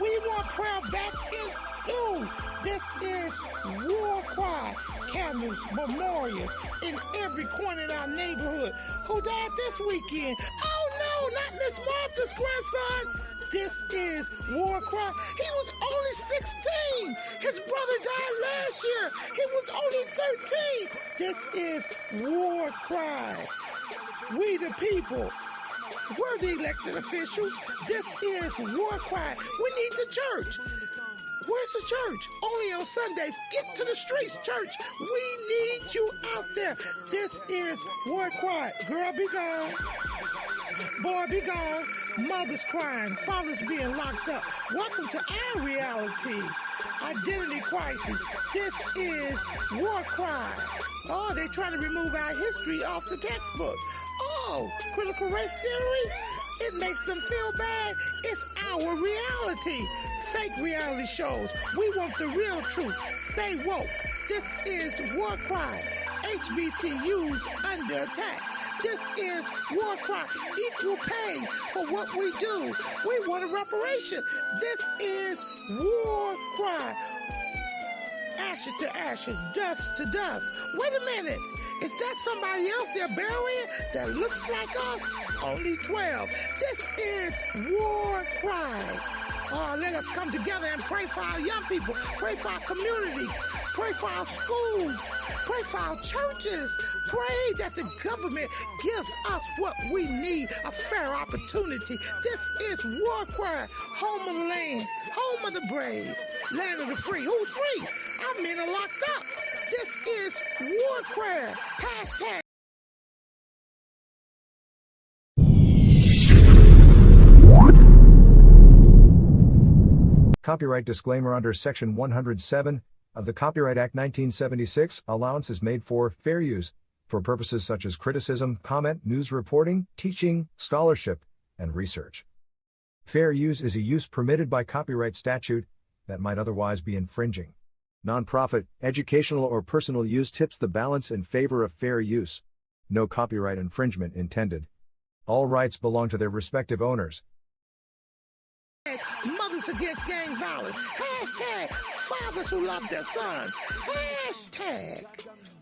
We want prayer back in school. This is war cry. Candles, memorials in every corner in our neighborhood. Who died this weekend? Oh no, not Miss Martha's grandson. This is war cry. He was only 16. His brother died last year. He was only 13. This is war cry. We the people. We're the elected officials. This is war cry. We need the church. Where's the church? Only on Sundays. Get to the streets, church. We need you out there. This is war cry. Girl, be gone. Boy, be gone. Mothers crying. Fathers being locked up. Welcome to our reality. Identity crisis. This is war cry. Oh, they're trying to remove our history off the textbook. Oh, critical race theory? It makes them feel bad. It's our reality. Fake reality shows. We want the real truth. Stay woke. This is war cry. HBCUs under attack. This is war cry. Equal pay for what we do. We want a reparation. This is war cry. Ashes to ashes, dust to dust. Wait a minute. Is that somebody else they're burying that looks like us? Only 12. This is war cry. Oh, let us come together and pray for our young people. Pray for our communities. Pray for our schools. Pray for our churches. Pray that the government gives us what we need, a fair opportunity. This is war cry. Home of the land. Home of the brave. Land of the free. Who's free? Our men are locked up. This is war cry. Hashtag. Copyright disclaimer. Under Section 107 of the Copyright Act 1976, allowance is made for fair use for purposes such as criticism, comment, news reporting, teaching, scholarship, and research. Fair use is a use permitted by copyright statute that might otherwise be infringing. Nonprofit, educational, or personal use tips the balance in favor of fair use. No copyright infringement intended. All rights belong to their respective owners. Mothers against gang violence. Hashtag fathers who love their sons. Hashtag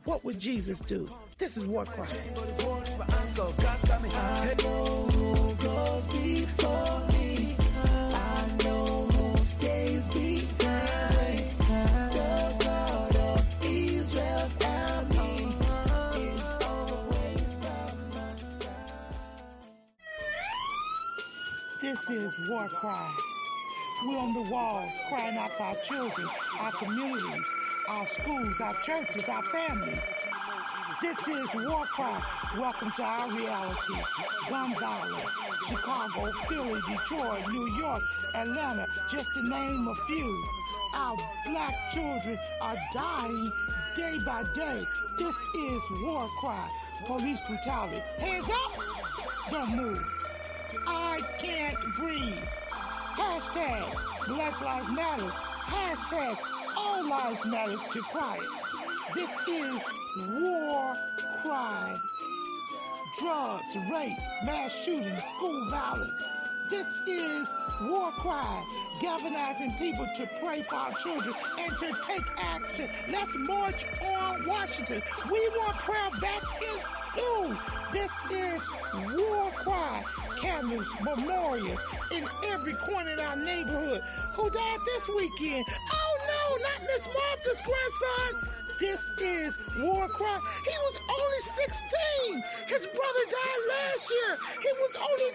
what would Jesus do? This is war cry. I know who goes before me. I know who stays behind. The God of Israel's army is always by my side. This is war cry. We're on the wall crying out for our children, our communities, our schools, our churches, our families. This is war cry. Welcome to our reality. Gun violence. Chicago, Philly, Detroit, New York, Atlanta, just to name a few. Our black children are dying day by day. This is war cry. Police brutality. Hands up. Don't move. I can't breathe. Hashtag Black Lives Matter. Hashtag All Lives Matter to Christ. This is war cry. Drugs, rape, mass shootings, school violence. This is war cry. Galvanizing people to pray for our children and to take action. Let's march on Washington. We want prayer back in school. This is war cry. Candles, memorials in every corner in our neighborhood. Who died this weekend? Oh no, not Miss Martha's grandson. This is war cry. He was only 16. His brother died last year. He was only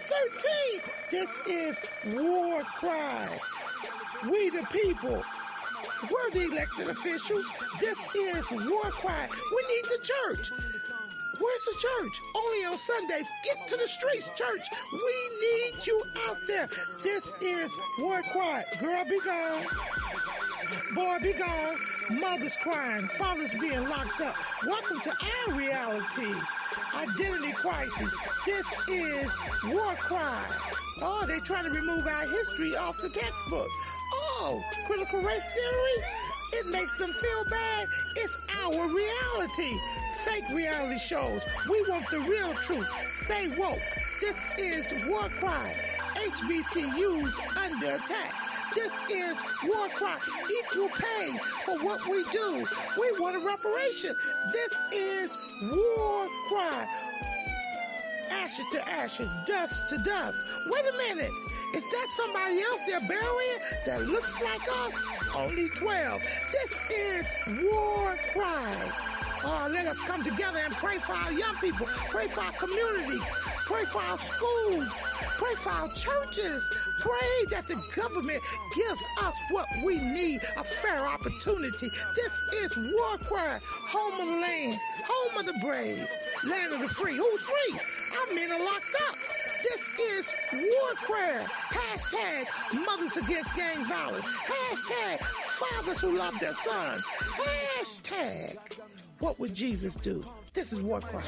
13. This is war cry. We the people. We're the elected officials. This is war cry. We need the church. Where's the church? Only on Sundays. Get to the streets, church. We need you out there. This is war cry. Girl, be gone. Boy, be gone. Mothers crying. Fathers being locked up. Welcome to our reality. Identity crisis. This is war cry. Oh, they're trying to remove our history off the textbook. Oh, critical race theory? It makes them feel bad. It's our reality. Fake reality shows. We want the real truth. Stay woke. This is war cry. HBCUs under attack. This is war cry. Equal pay for what we do. We want a reparation. This is war cry. Ashes to ashes, dust to dust. Wait a minute. Is that somebody else they're burying that looks like us? Only 12. This is war cry. Let us come together and pray for our young people, pray for our communities, pray for our schools, pray for our churches, pray that the government gives us what we need, a fair opportunity. This is war cry, home of the land, home of the brave, land of the free. Who's free? Our men are locked up. This is war cry. Hashtag mothers against gang violence. Hashtag fathers who love their sons. Hashtag what would Jesus do? This is war cry.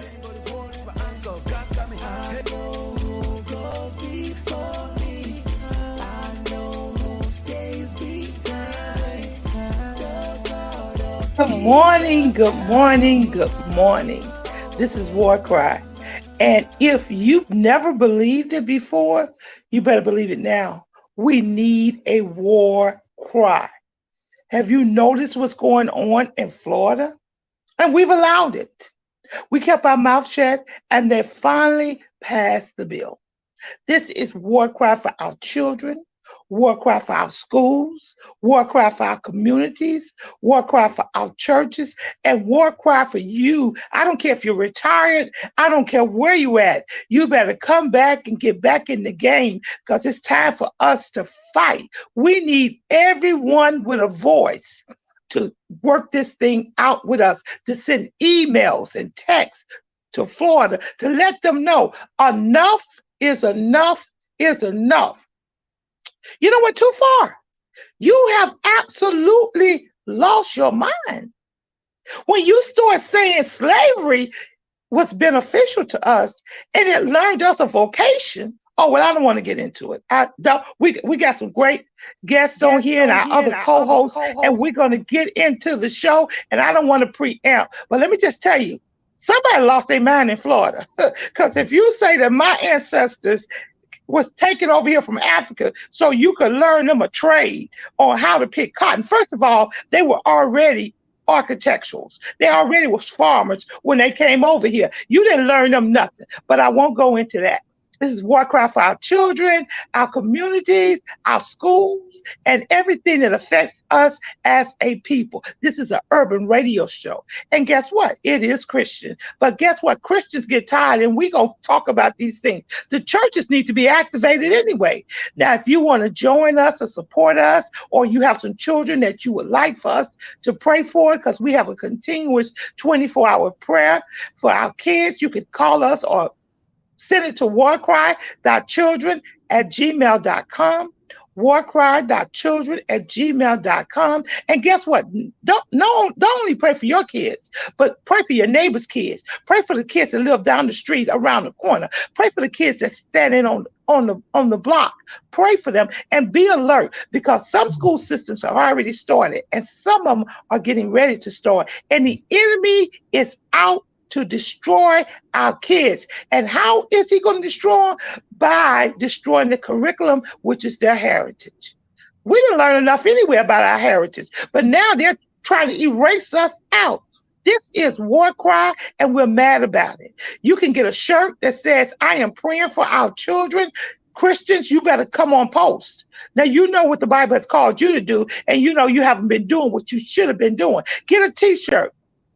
Good morning, good morning, good morning. This is war cry. And if you've never believed it before, you better believe it now. We need a war cry. Have you noticed what's going on in Florida? And we've allowed it. We kept our mouth shut, and they finally passed the bill. This is war cry for our children, war cry for our schools, war cry for our communities, war cry for our churches, and war cry for you. I don't care if you're retired. I don't care where you're at. You better come back and get back in the game because it's time for us to fight. We need everyone with a voice to work this thing out with us, to send emails and texts to Florida to let them know enough is enough is enough. You know what? Too far. You have absolutely lost your mind. When you start saying slavery was beneficial to us and it learned us a vocation. Oh, well, I don't want to get into it. We got some great guests on here and our other co-hosts, and we're going to get into the show, and I don't want to preempt. But let me just tell you, somebody lost their mind in Florida. Because if you say that my ancestors was taken over here from Africa so you could learn them a trade on how to pick cotton. First of all, they were already architecturals. They already was farmers when they came over here. You didn't learn them nothing, but I won't go into that. This is war cry for our children, our communities, our schools, and everything that affects us as a people. This is an urban radio show. And guess what? It is Christian. But guess what? Christians get tired, and we're going to talk about these things. The churches need to be activated anyway. Now, if you want to join us or support us, or you have some children that you would like for us to pray for, because we have a continuous 24-hour prayer for our kids, you can call us or send it to warcry.children@gmail.com, warcry.children@gmail.com. And guess what? Don't only pray for your kids, but pray for your neighbor's kids. Pray for the kids that live down the street, around the corner. Pray for the kids that's standing on the block. Pray for them and be alert, because some school systems have already started and some of them are getting ready to start. And the enemy is out to destroy our kids. And how is he going to destroy them? By destroying the curriculum, which is their heritage. We didn't learn enough anyway about our heritage, but now they're trying to erase us out. This is war cry, and we're mad about it. You can get a shirt that says, I am praying for our children. Christians, you better come on post. Now, you know what the Bible has called you to do, and you know you haven't been doing what you should have been doing. Get a t-shirt.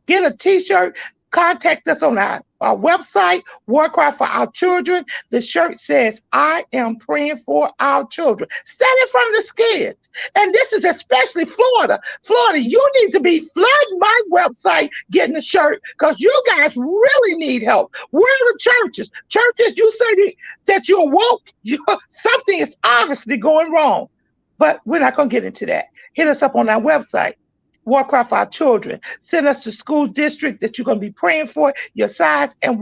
Get a t-shirt. Contact us on our website, War Cry for Our Children. The shirt says, I am praying for our children. Stand in front of the kids. And this is especially Florida. Florida, you need to be flooding my website getting the shirt, because you guys really need help. Where are the churches? Churches, you say that you're woke. Something is obviously going wrong. But we're not going to get into that. Hit us up on our website. War Cry for Our Children. Send us to school district that you're going to be praying for, your size, and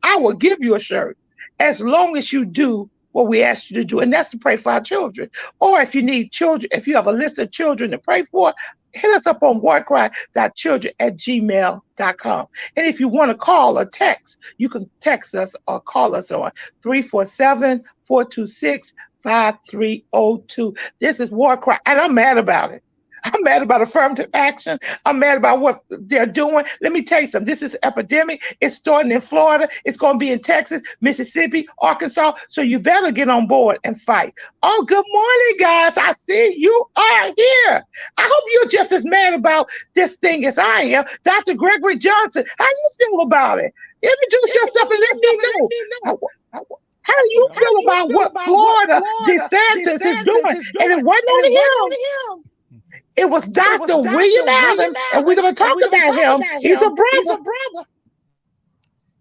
I will give you a shirt as long as you do what we asked you to do, and that's to pray for our children. Or if you need children, if you have a list of children to pray for, hit us up on warcry.children@gmail.com. And if you want to call or text, you can text us or call us on 347-426 5302. This is war cry, and I'm mad about it. I'm mad about affirmative action. I'm mad about what they're doing. Let me tell you something. This is epidemic. It's starting in Florida. It's going to be in Texas, Mississippi, Arkansas. So you better get on board and fight. Oh, good morning, guys. I see you are here. I hope you're just as mad about this thing as I am. Dr. Gregory Johnson, how do you feel about it? Introduce yourself and let me know. How do you feel about what Florida DeSantis is doing? And it wasn't only him. It was Dr. William Allen, and we're going to talk about him. He's a brother.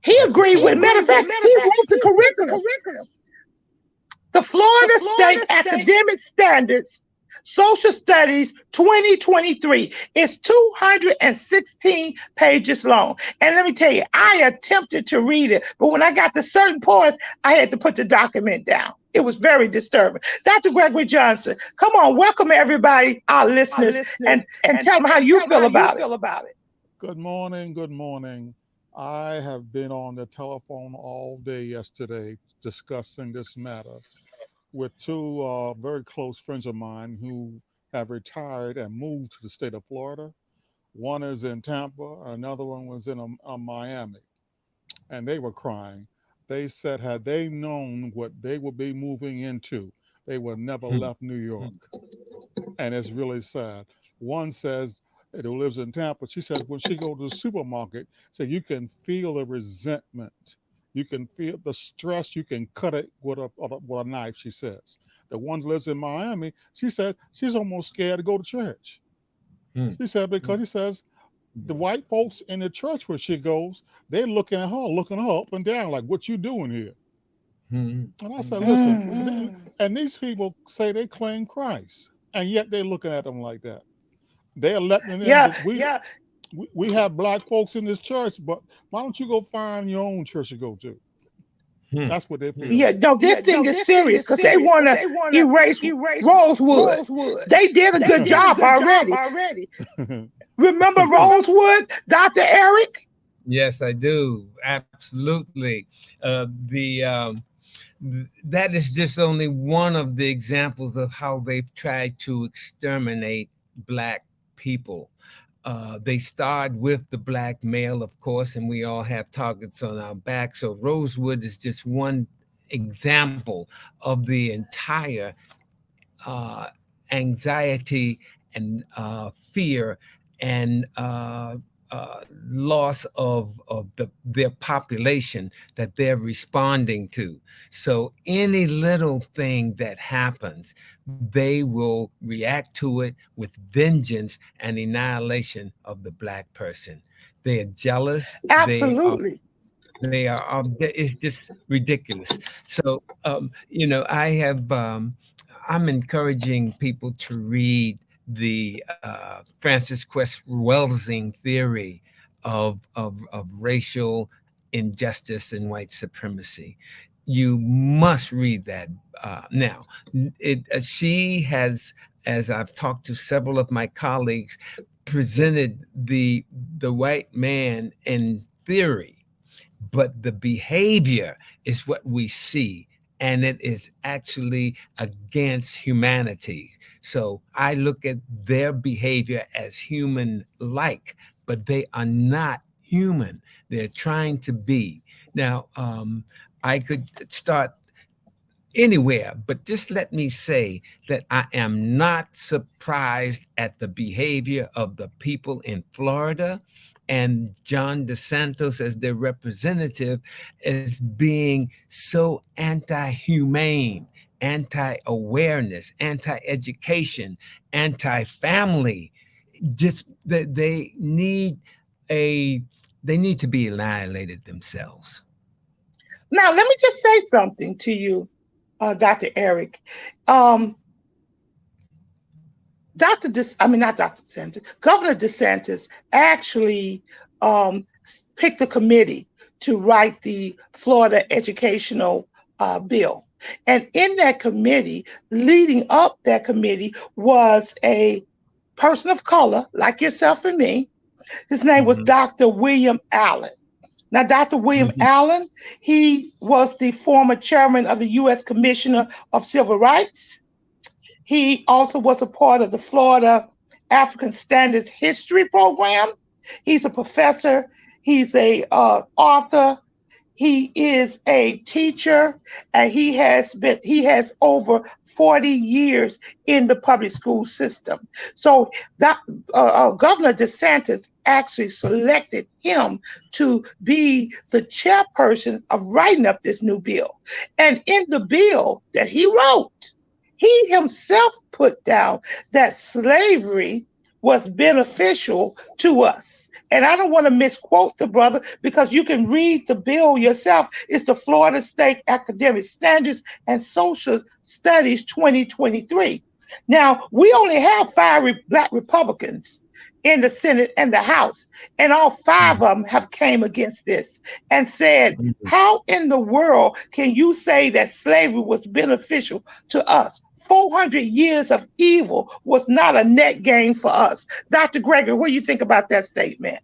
He agreed with, matter of fact, he wrote the curriculum. The Florida State Academic Standards, Social Studies 2023 is 216 pages long. And let me tell you, I attempted to read it, but when I got to certain parts, I had to put the document down. It was very disturbing. Dr. Gregory Johnson, come on, welcome everybody, our listeners, and tell them how you feel about it. Good morning, good morning. I have been on the telephone all day yesterday discussing this matter with two very close friends of mine who have retired and moved to the state of Florida. One is in Tampa, another one was in Miami, and they were crying. They said had they known what they would be moving into, they would never left New York. And it's really sad. One says, who lives in Tampa, she says when she goes to the supermarket, so you can feel the resentment. You can feel the stress. You can cut it with a knife, she says. The one who lives in Miami, she said she's almost scared to go to church. She said because she says the white folks in the church where she goes, they're looking her up and down like, what you doing here? And I said, listen, and these people say they claim Christ, and yet they're looking at them like that. They're letting them. We have black folks in this church, but why don't you go find your own church to go to? That's what they feel. Yeah, no, this thing is serious because they want to erase Rosewood. They did a good job already. Remember Rosewood, Dr. Eric? Yes, I do. Absolutely. That is just only one of the examples of how they've tried to exterminate Black people. They start with the Black male, of course, and we all have targets on our back. So Rosewood is just one example of the entire anxiety and fear and loss of their population that they're responding to. So any little thing that happens, they will react to it with vengeance and annihilation of the Black person. They are jealous. Absolutely. They are it's just ridiculous. So, I'm encouraging people to read the Francis Quest Welsing theory of racial injustice and white supremacy. You must read that. Now, she has, as I've talked to several of my colleagues, presented the white man in theory, but the behavior is what we see, and it is actually against humanity. So I look at their behavior as human-like, but they are not human. They're trying to be. Now, I could start anywhere, but just let me say that I am not surprised at the behavior of the people in Florida and John DeSantis as their representative as being so anti-humane, anti-awareness, anti-education, anti-family. Just that they need to be annihilated themselves. Now, let me just say something to you, Dr. Eric. Governor DeSantis actually picked a committee to write the Florida educational bill. And in that committee, leading up that committee, was a person of color like yourself and me. His name was Dr. William Allen. Now, Dr. William Allen, he was the former chairman of the U.S. Commissioner of Civil Rights. He also was a part of the Florida African Standards History Program. He's a professor. He's a author. He is a teacher, and he has over 40 years in the public school system. So that Governor DeSantis actually selected him to be the chairperson of writing up this new bill. And in the bill that he wrote, he himself put down that slavery was beneficial to us. And I don't want to misquote the brother, because you can read the bill yourself. It's the Florida State Academic Standards and Social Studies 2023. Now, we only have 5 Black Republicans in the Senate and the House, and all 5 of them have came against this and said, how in the world can you say that slavery was beneficial to us? 400 years of evil was not a net gain for us. Dr. Gregory, what do you think about that statement?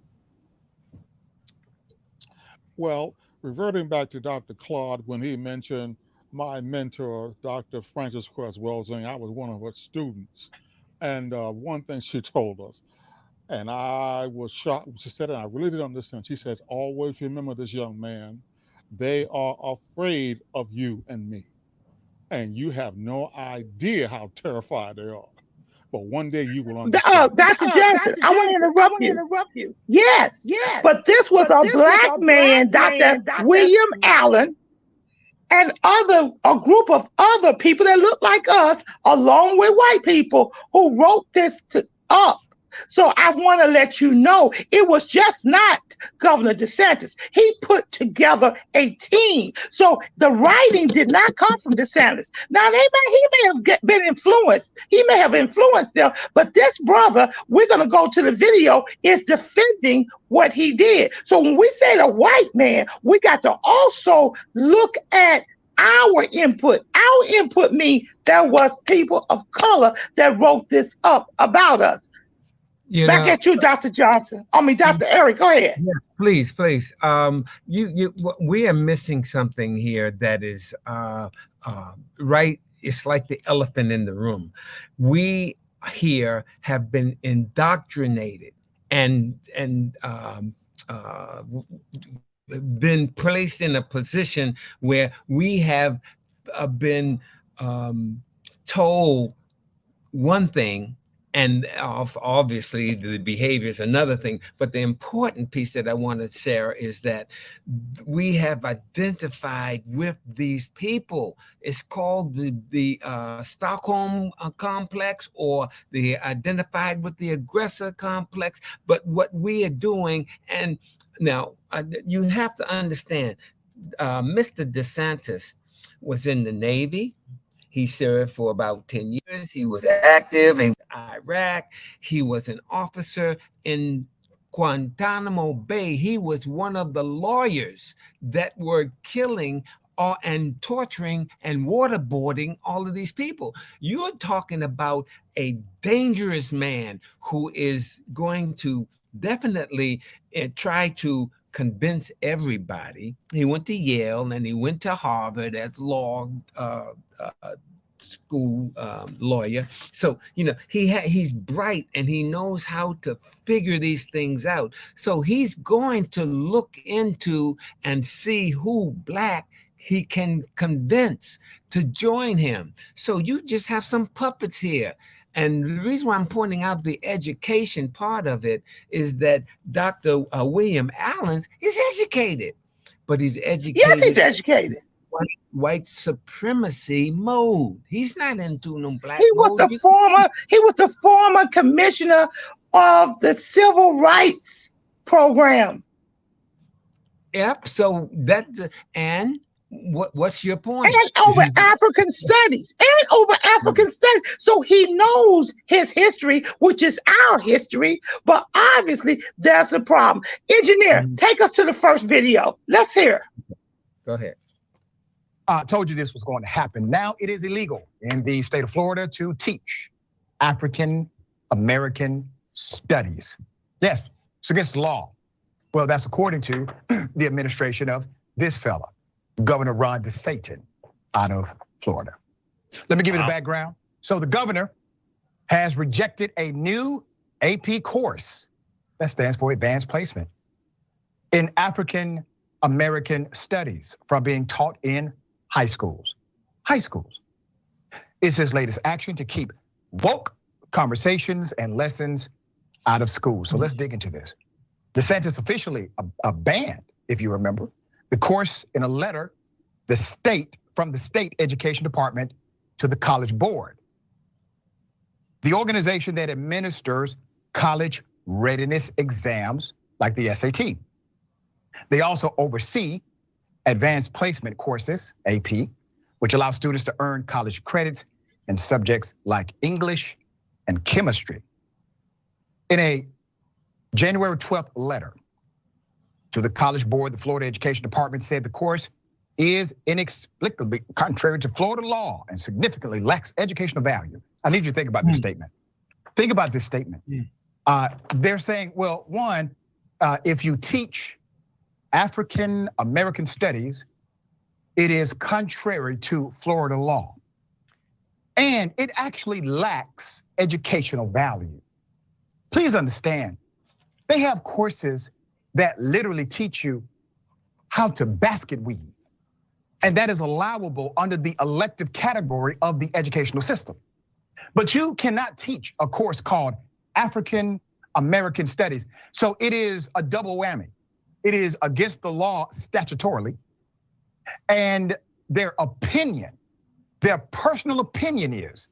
Well, reverting back to Dr. Claude, when he mentioned my mentor, Dr. Frances Cress Welsing, I was one of her students. And one thing she told us, and I was shocked, she said, and I really didn't understand. She says, always remember this, young man, they are afraid of you and me. And you have no idea how terrified they are. But one day you will understand. Dr. Johnson, I want to interrupt you. Yes. But this was a black man, Dr. William Allen, and a group of other people that look like us, along with white people, who wrote this up. So I want to let you know, it was just not Governor DeSantis. He put together a team. So the writing did not come from DeSantis. Now, he may have been influenced. He may have influenced them. But this brother, we're going to go to the video, is defending what he did. So when we say the white man, we got to also look at our input. Our input means there was people of color that wrote this up about us. Back at you, Dr. Johnson. Dr. Eric, go ahead. Yes, please. We are missing something here that is right. It's like the elephant in the room. We here have been indoctrinated and been placed in a position where we have been told one thing. And obviously the behavior is another thing. But the important piece that I want to share is that we have identified with these people. It's called the Stockholm complex, or the identified with the aggressor complex. But what we are doing, and now you have to understand, Mr. DeSantis was in the Navy. He served for about 10 years. He was active in Iraq. He was an officer in Guantanamo Bay. He was one of the lawyers that were killing and torturing and waterboarding all of these people. You're talking about a dangerous man who is going to definitely try to convince everybody. He went to Yale and he went to Harvard as law school lawyer. So, he's bright and he knows how to figure these things out. So he's going to look into and see who Black he can convince to join him. So you just have some puppets here. And the reason why I'm pointing out the education part of it is that Dr. William Allen is educated, but he's educated. Yes, he's educated. White supremacy mode. He's not into no black mode. He was the former commissioner of the Civil Rights Program. Yep. So and what's your point? And over African studies. So he knows his history, which is our history, but obviously there's a problem. Engineer, take us to the first video. Let's hear. Go ahead. I told you this was going to happen. Now it is illegal in the state of Florida to teach African American studies. Yes, it's against the law. Well, that's according to the administration of this fella, Governor Ron DeSantis out of Florida. Let me give you the background. So the governor has rejected a new AP course that stands for Advanced Placement in African American Studies from being taught in high schools. High schools. It's his latest action to keep woke conversations and lessons out of school. So let's dig into this. DeSantis officially banned, if you remember, the course in a letter from the state education department to the College Board, the organization that administers college readiness exams like the SAT. They also oversee advanced placement courses, AP, which allows students to earn college credits in subjects like English and chemistry. In a January 12th letter to the College Board, the Florida Education Department said the course is inexplicably contrary to Florida law and significantly lacks educational value. I need you to think about this statement. Think about this statement. They're saying, well, one, if you teach African American studies, it is contrary to Florida law. And it actually lacks educational value. Please understand, they have courses that literally teach you how to basket weave. And that is allowable under the elective category of the educational system. But you cannot teach a course called African American Studies. So it is a double whammy. It is against the law statutorily. And their opinion, their personal opinion is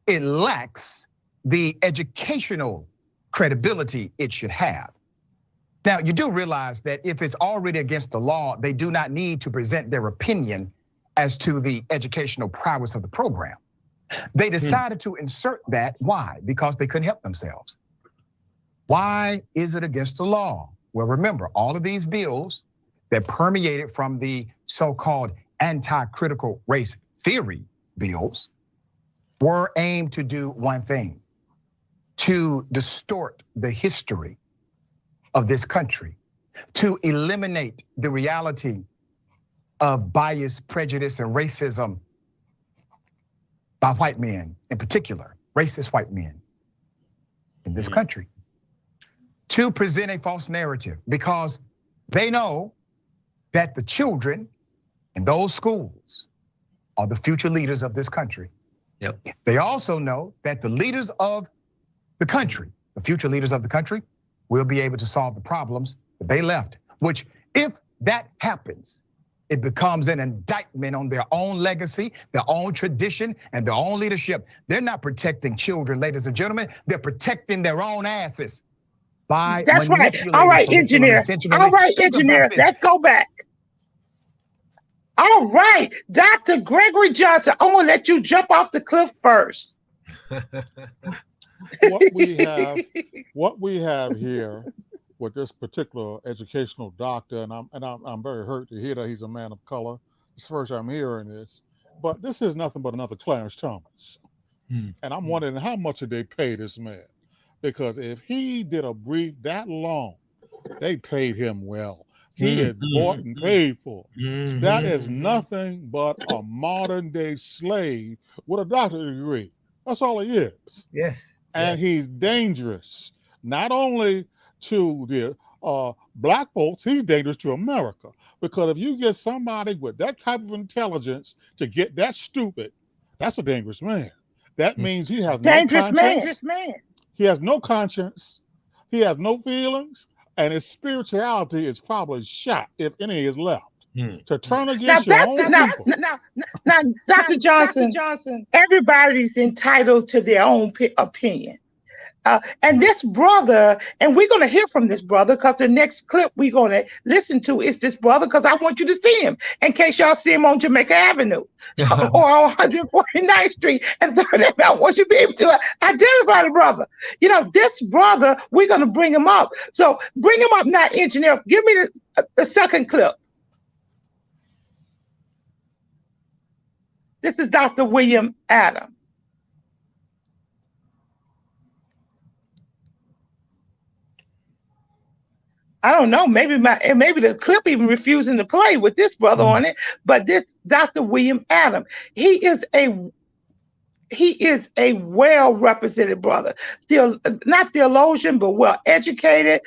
it lacks the educational credibility it should have. Now, you do realize that if it's already against the law, they do not need to present their opinion as to the educational prowess of the program. They decided to insert that. Why? Because they couldn't help themselves. Why is it against the law? Well, remember, all of these bills that permeated from the so-called anti-critical race theory bills were aimed to do one thing: to distort the history of this country, to eliminate the reality of bias, prejudice, and racism by white men, in particular, racist white men in this country, to present a false narrative because they know that the children in those schools are the future leaders of this country. Yep. They also know that the leaders of the country, the future leaders of the country, will be able to solve the problems that they left, which if that happens, it becomes an indictment on their own legacy, their own tradition, and their own leadership. They're not protecting children, ladies and gentlemen. They're protecting their own asses by That's right. manipulating All right, curriculum engineer. intentionally. All right, Think about engineer. this. Let's go back. All right, Dr. Gregory Johnson, I'm gonna let you jump off the cliff first. What we have here with this particular educational doctor, and I'm very hurt to hear that he's a man of color. It's the first I'm hearing this, but this is nothing but another Clarence Thomas. And I'm wondering how much did they pay this man? Because if he did a brief that long, they paid him well. He is bought and paid for. That is nothing but a modern day slave with a doctorate degree. That's all he is. Yes. And he's dangerous, not only to the black folks, he's dangerous to America. Because if you get somebody with that type of intelligence to get that stupid, that's a dangerous man. That means he has no conscience. Dangerous man. He has no conscience. He has no feelings. And his spirituality is probably shot, if any is left. To turn against your own people. Now, Dr. Johnson, everybody's entitled to their own opinion. And this brother, and we're going to hear from this brother because the next clip we're going to listen to is this brother because I want you to see him in case y'all see him on Jamaica Avenue or on 149th Street and 30th. I want you to be able to identify the brother. You know, this brother, we're going to bring him up. So bring him up now, engineer. Give me the second clip. This is Dr. William Adams. I don't know, maybe the clip even refusing to play with this brother on it, but this Dr. William Adam, he is a well-represented brother. Not theologian, but well-educated.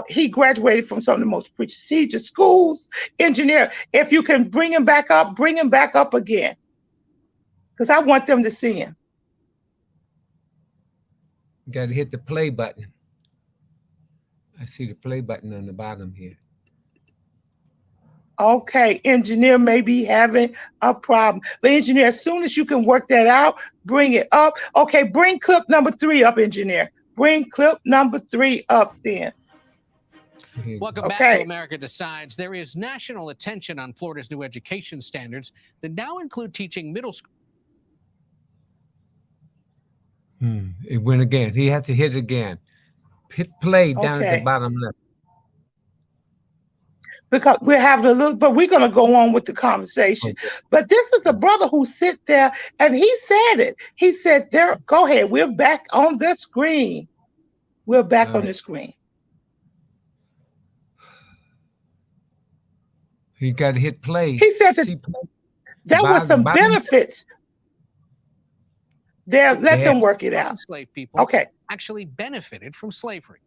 He graduated from some of the most prestigious schools, engineer. If you can bring him back up again. Because I want them to see him. You got to hit the play button. I see the play button on the bottom here. Okay, engineer may be having a problem. But engineer, as soon as you can work that out, bring it up. Okay, bring clip number 3 up, engineer. Bring clip number 3 up then. Welcome back to America Decides. There is national attention on Florida's new education standards that now include teaching middle school. It went again. He had to hit it again. Hit play down at the bottom left. Because we're having a little, but we're going to go on with the conversation. Okay. But this is a brother who sit there and he said it. He said, "There, go ahead. We're back on the screen. We're back on the screen." You got to hit play. He said that there was some benefits. There, let them work it out. Enslaved people actually benefited from slavery.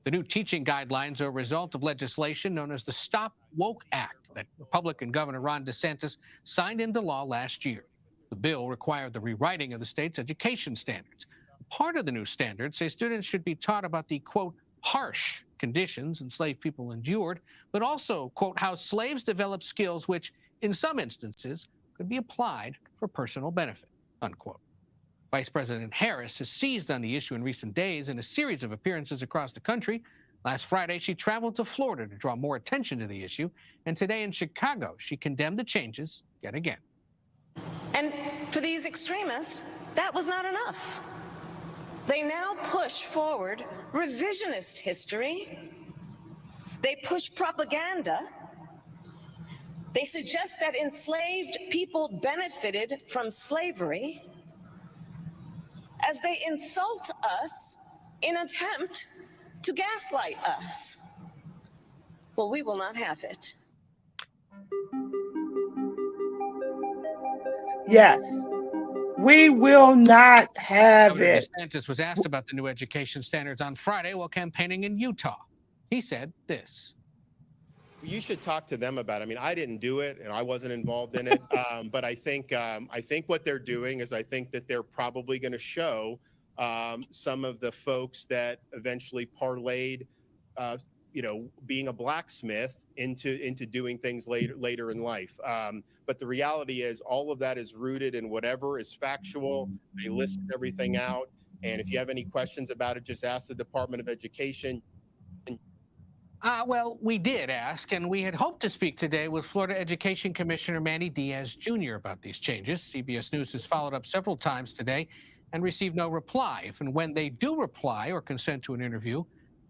The new teaching guidelines are a result of legislation known as the Stop Woke Act that Republican Governor Ron DeSantis signed into law last year. The bill required the rewriting of the state's education standards. Part of the new standards say students should be taught about the, quote, harsh conditions enslaved people endured, but also, quote, how slaves developed skills which, in some instances, could be applied for personal benefit, unquote. Vice President Harris has seized on the issue in recent days in a series of appearances across the country. Last Friday, she traveled to Florida to draw more attention to the issue. And today in Chicago, she condemned the changes yet again. And for these extremists, that was not enough. They now push forward revisionist history. They push propaganda. They suggest that enslaved people benefited from slavery, as they insult us in an attempt to gaslight us. Well, we will not have it. Yes, we will not have it. DeSantis was asked about the new education standards on Friday while campaigning in Utah. He said this. You should talk to them about it. I mean, I didn't do it and I wasn't involved in it. But I think what they're doing is I think that they're probably going to show some of the folks that eventually parlayed, being a blacksmith into doing things later in life. But the reality is all of that is rooted in whatever is factual. They list everything out. And if you have any questions about it, just ask the Department of Education. Well, we did ask, and we had hoped to speak today with Florida Education Commissioner Manny Diaz Jr. about these changes. CBS News has followed up several times today and received no reply. If and when they do reply or consent to an interview,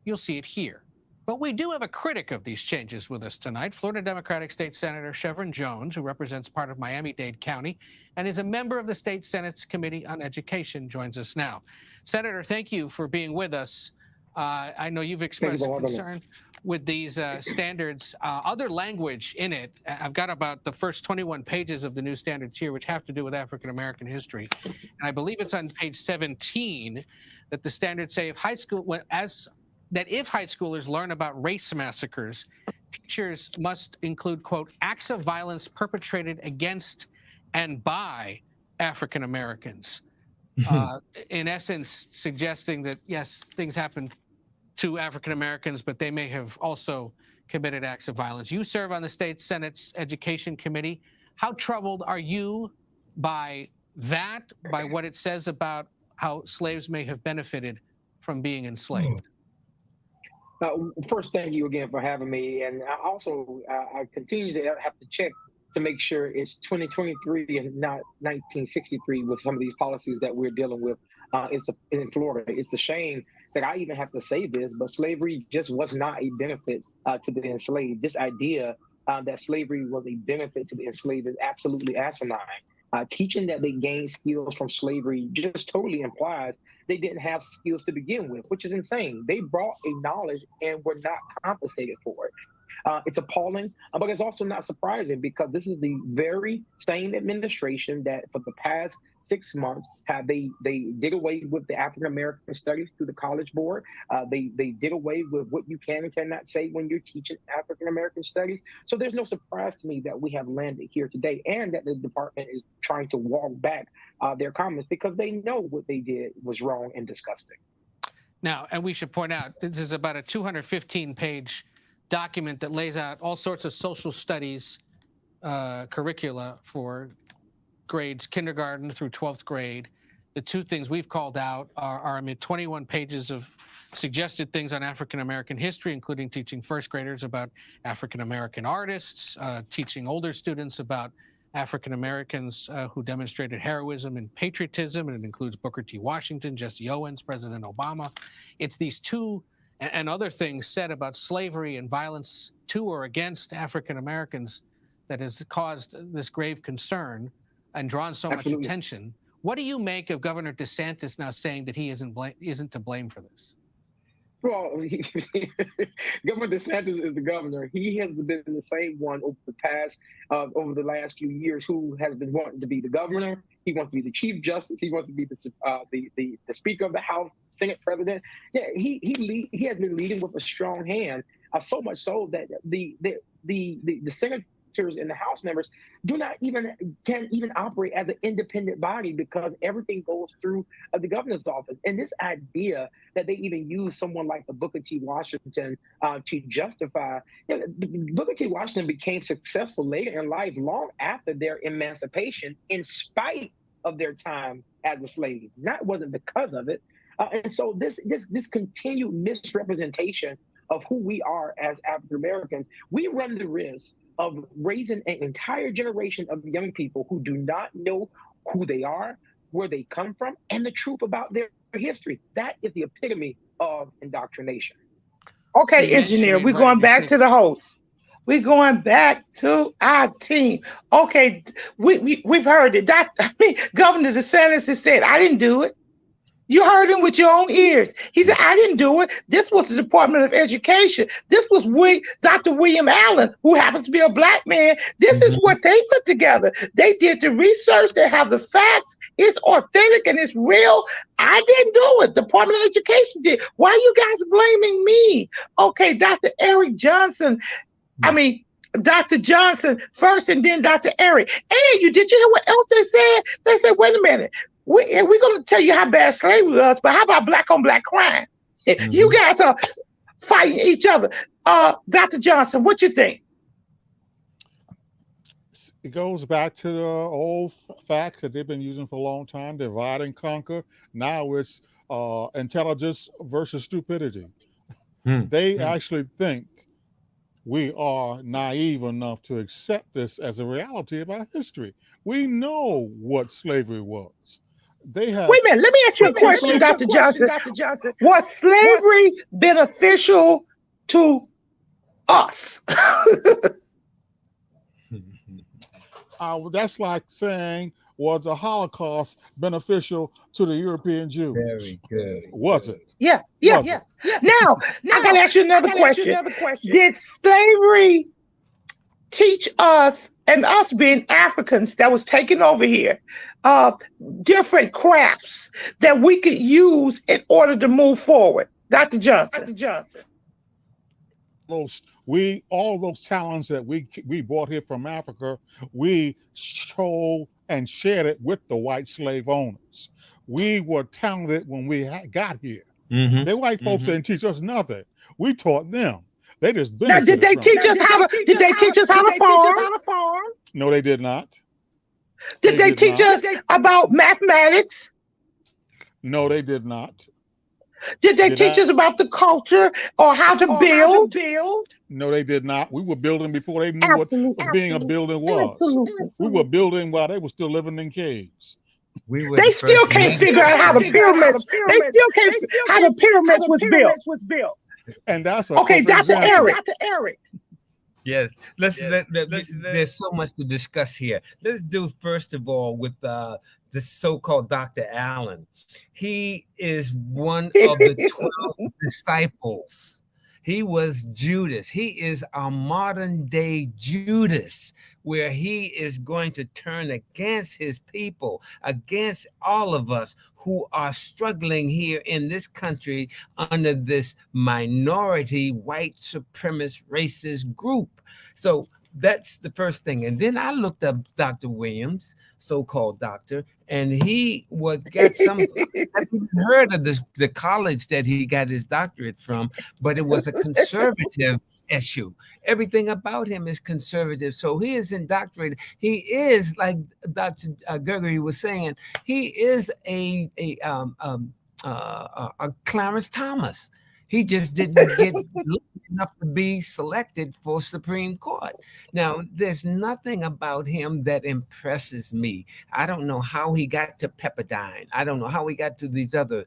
you'll see it here. But we do have a critic of these changes with us tonight, Florida Democratic State Senator Chevron Jones, who represents part of Miami-Dade County and is a member of the state Senate's Committee on Education, joins us now. Senator, thank you for being with us. I know you've expressed concern with these standards. Other language in it, I've got about the first 21 pages of the new standards here, which have to do with African-American history. And I believe it's on page 17 that the standards say if high schoolers learn about race massacres, teachers must include, quote, acts of violence perpetrated against and by African-Americans. In essence, suggesting that, yes, things happen to African-Americans, but they may have also committed acts of violence. You serve on the state Senate's Education Committee. How troubled are you by that, by what it says about how slaves may have benefited from being enslaved? First, thank you again for having me. And I continue to have to check to make sure it's 2023 and not 1963 with some of these policies that we're dealing with in Florida. It's a shame that I even have to say this, but slavery just was not a benefit to the enslaved. This idea that slavery was a benefit to the enslaved is absolutely asinine. Teaching that they gained skills from slavery just totally implies they didn't have skills to begin with, which is insane. They brought a knowledge and were not compensated for it. It's appalling, but it's also not surprising because this is the very same administration that for the past 6 months they did away with the African American studies through the College Board. They did away with what you can and cannot say when you're teaching African American studies. So there's no surprise to me that we have landed here today and that the department is trying to walk back their comments because they know what they did was wrong and disgusting. Now, and we should point out, this is about a 215-page document that lays out all sorts of social studies curricula for grades kindergarten through 12th grade. The two things we've called out are 21 pages of suggested things on African American history, including teaching first graders about African American artists, teaching older students about African Americans who demonstrated heroism and patriotism, and it includes Booker T. Washington, Jesse Owens, President Obama. It's these two and other things said about slavery and violence to or against African Americans that has caused this grave concern and drawn so much attention. What do you make of Governor DeSantis now saying that he isn't to blame for this? Well, Governor DeSantis is the governor. He has been the same one over the last few years who has been wanting to be the governor. He wants to be the Chief Justice. He wants to be the Speaker of the House, Senate President. Yeah, he has been leading with a strong hand, so much so that the senators and the House members can't even operate as an independent body because everything goes through the governor's office. And this idea that they even use someone like the Booker T. Washington to justify, Booker T. Washington became successful later in life, long after their emancipation, in spite of their time as a slave. It wasn't because of it. And so this continued misrepresentation of who we are as African Americans, we run the risk of raising an entire generation of young people who do not know who they are, where they come from, and the truth about their history. That is the epitome of indoctrination. Okay, engineer, we're going back to the host. We're going back to our team. Okay, we've heard it. Governor DeSantis has said, I didn't do it. You heard him with your own ears. He said, I didn't do it. This was the Department of Education. This was Dr. William Allen, who happens to be a Black man. This is what they put together. They did the research. They have the facts. It's authentic and it's real. I didn't do it. Department of Education did. Why are you guys blaming me? Okay, Dr. Eric Johnson. Dr. Johnson first and then Dr. Eric. Hey, did you hear what else they said? They said, wait a minute. We're going to tell you how bad slavery was, but how about black on black crime? You guys are fighting each other. Dr. Johnson, what you think? It goes back to the old facts that they've been using for a long time, divide and conquer. Now it's intelligence versus stupidity. They actually think we are naive enough to accept this as a reality of our history. We know what slavery was. Wait a minute, let me ask you a question, Dr. Johnson. Was slavery beneficial to us? That's like saying, was the Holocaust beneficial to the European Jews? Very good. Was it? Yeah. Now, I got to ask you another question. Did slavery teach us, and us being Africans that was taken over here, different crafts that we could use in order to move forward? Dr. Johnson. All those talents that we brought here from Africa, we showed and shared it with the white slave owners. We were talented when we got here. The white folks didn't teach us nothing. We taught them. They just now, did they teach us how to farm? No, they did not. Did they teach us about mathematics? No, they did not. Did they teach us about the culture or how to build? No, they did not. We were building before they knew what being a building was. We were building while they were still living in caves. They still can't figure out how the pyramids. They still can't how the pyramids was built. And that's okay, Dr. Eric. Yes, there's so much to discuss here. Let's do first of all with the so-called Dr. Allen. He is one of the 12 disciples. He was Judas. He is our modern day Judas, where he is going to turn against his people, against all of us who are struggling here in this country under this minority white supremacist racist group. So that's the first thing. And then I looked up Dr. Williams, so-called doctor, and he got some. I've heard of the college that he got his doctorate from, but it was a conservative issue. Everything about him is conservative, so he is indoctrinated. He is, like Dr. Gregory was saying, he is a Clarence Thomas. He just didn't get enough to be selected for Supreme Court. Now, there's nothing about him that impresses me. I don't know how he got to Pepperdine. I don't know how he got to these other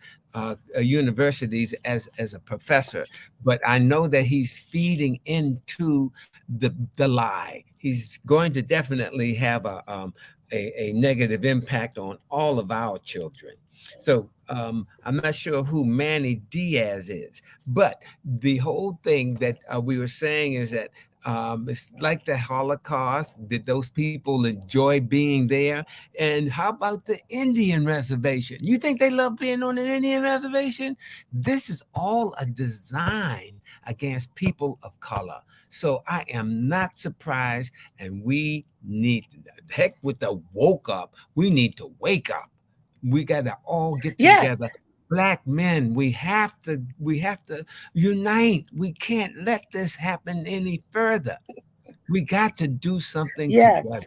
universities as a professor, but I know that he's feeding into the lie. He's going to definitely have a negative impact on all of our children. So I'm not sure who Manny Diaz is, but the whole thing that we were saying is that it's like the Holocaust. Did those people enjoy being there? And how about the Indian reservation? You think they love being on an Indian reservation? This is all a design against people of color. So I am not surprised, and we need, heck with the woke up, we need to wake up. We got to all get together. Yes. Black men, we have to unite. We can't let this happen any further. We got to do something Yes. together.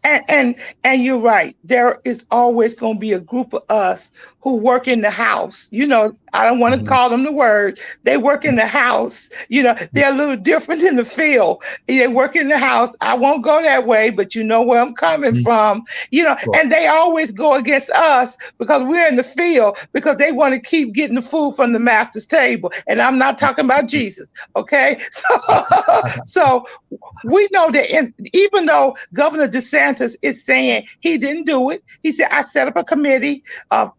And you're right. There is always going to be a group of us who work in the house. You know, I don't want to call them the word. They work in the house. You know, they're a little different in the field. They work in the house. I won't go that way, but you know where I'm coming from. You know, and they always go against us because we're in the field, because they want to keep getting the food from the master's table. And I'm not talking about Jesus. Okay. So we know that even though Governor DeSantis is saying he didn't do it, he said, I set up a committee,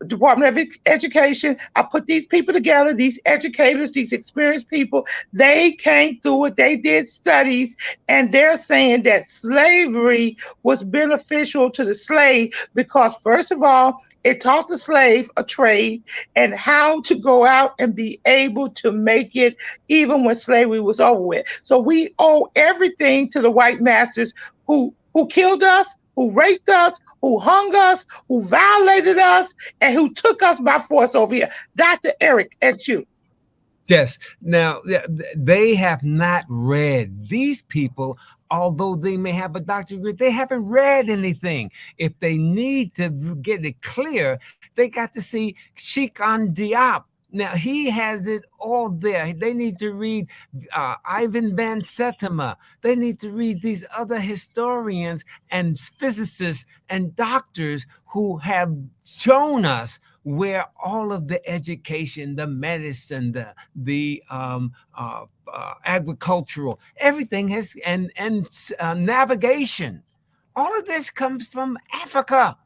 Department of Education. I put these people together, these educators, these experienced people. They came through it. They did studies, and they're saying that slavery was beneficial to the slave because, first of all, it taught the slave a trade and how to go out and be able to make it even when slavery was over with. So we owe everything to the white masters who killed us, who raped us, who hung us, who violated us, and who took us by force over here. Dr. Eric, it's you. Yes. Now, they have not read. These people, although they may have a doctorate, they haven't read anything. If they need to get it clear, they got to see Sheikh Diop. Now, he has it all there. They need to read Ivan Van Sertima. They need to read these other historians and physicists and doctors who have shown us where all of the education, the medicine, the agricultural, everything has, and navigation, all of this comes from Africa.